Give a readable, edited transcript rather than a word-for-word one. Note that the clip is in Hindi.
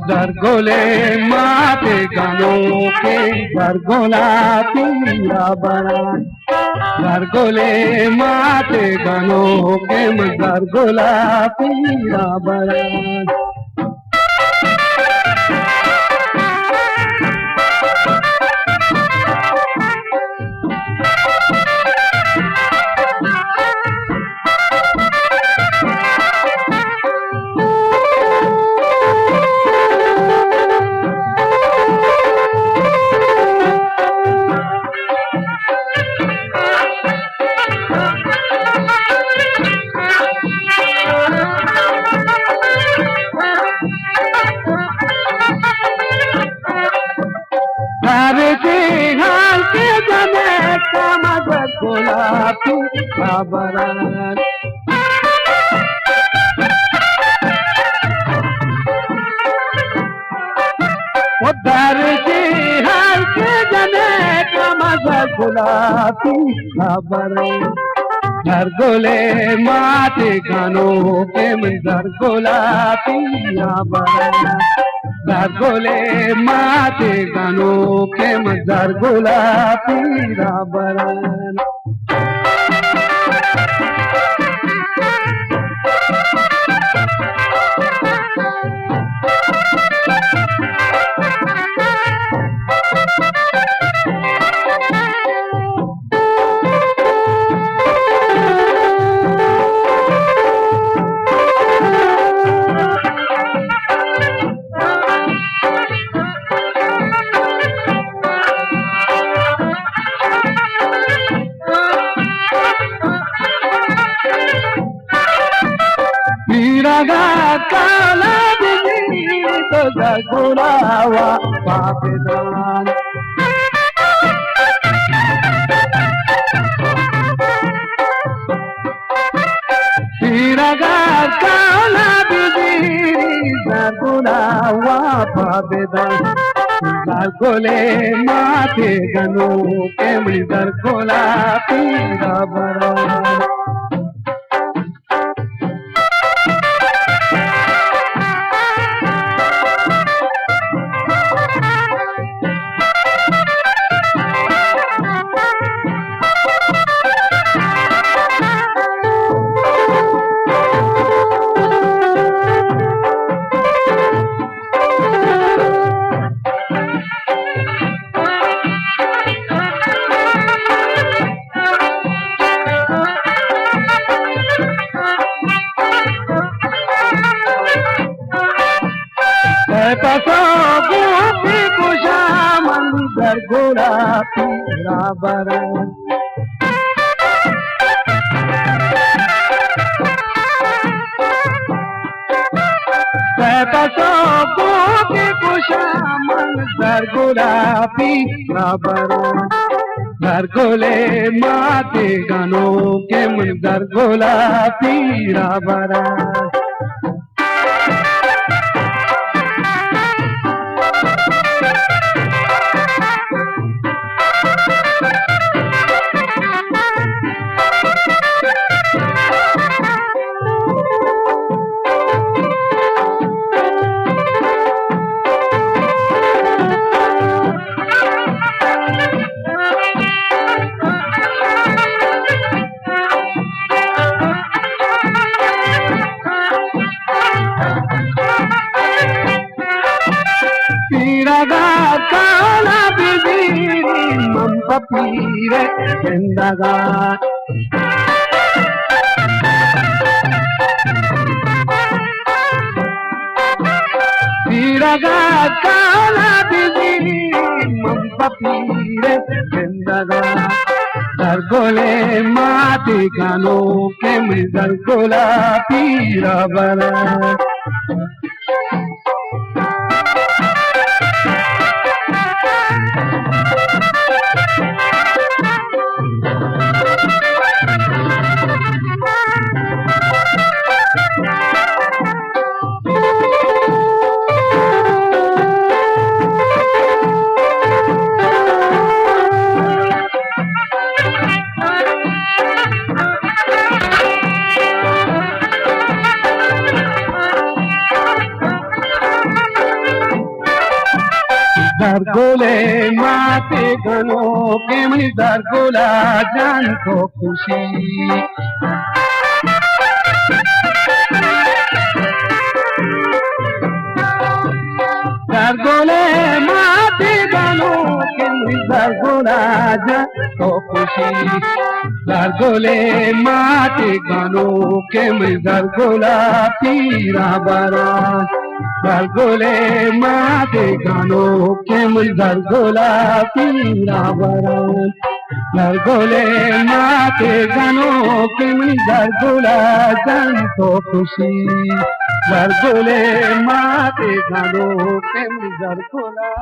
दरगोले माते गानों के दरगोला पीरा बना दरगोले माते गानों के दरगोला पीरा बना हाल के जने कामद गोलापी खबरान उधर की हाल के जने कामद गोलापी खबरान दरगोले माते गानों के दरगोलापी खबरान दरगोले माते गानों के दरगोला पीरा बरन काला बिजली तो दरगोलावा पापदान काला बिजली दरगोलावा पापदान दरगोले माथे गनो के दरगोला पीरा बरन दरगोला पीरा बरन दरगोला पीरा बरन दरगोले माते गानों के मन दरगोला पीरा बरन काला बिजली मंप पीरे जिंदगा पीरगा काला बिजली मंप पीरे जिंदगा दरगोले माते गानों के दरगोला पीरा बरन Dargole mate gano kemni dargola jan to khushi Dargole mate gano kemni dargola jan to khushi Dargole mate gano kemni dargola pira bara Dargole mate gano kemni dargola pira bara Dargole mate gano kemni dargola janto khushi Dargole mate gano kemni dargola